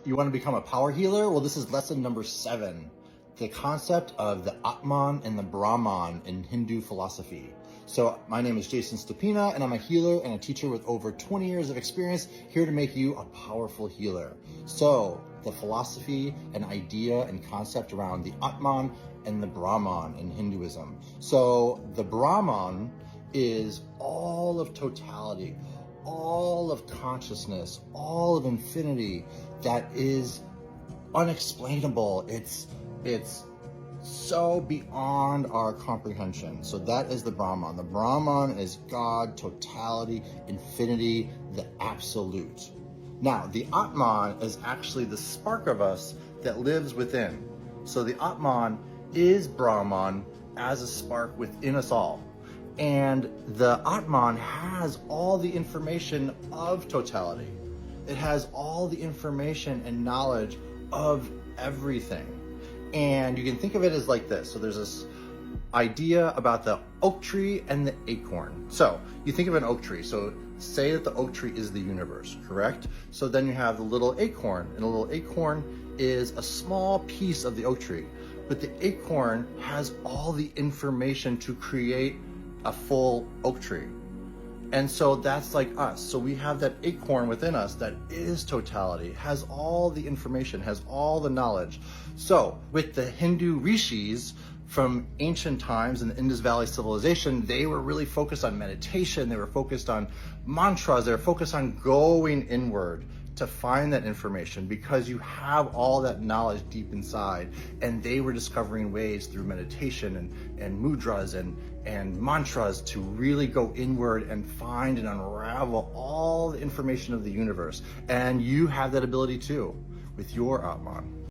You want to become a power healer? Well, this is lesson number 7, the concept of the Atman and the Brahman in Hindu philosophy. So my name is Jason Stepina, and I'm a healer and a teacher with over 20 years of experience, here to make you a powerful healer. So the philosophy and idea and concept around the Atman and the Brahman in Hinduism. So the Brahman is all of totality, all of consciousness, all of infinity that is unexplainable. It's so beyond our comprehension. So that is the Brahman. The Brahman is God, totality, infinity, the absolute. Now, the Atman is actually the spark of us that lives within. So the Atman is Brahman as a spark within us all. And the Atman has all the information of totality. It has all the information and knowledge of everything. And you can think of it as like this. So there's this idea about the oak tree and the acorn. So you think of an oak tree. So say that the oak tree is the universe, correct? So then you have the little acorn, and a little acorn is a small piece of the oak tree. But the acorn has all the information to create a full oak tree. And so that's like us. So we have that acorn within us that is totality, has all the information, has all the knowledge. So with the Hindu rishis from ancient times in the Indus Valley civilization, they were really focused on meditation. They were focused on mantras. They were focused on going inward to find that information, because you have all that knowledge deep inside. And they were discovering ways through meditation and mudras and mantras to really go inward and find and unravel all the information of the universe. And you have that ability too with your Atman.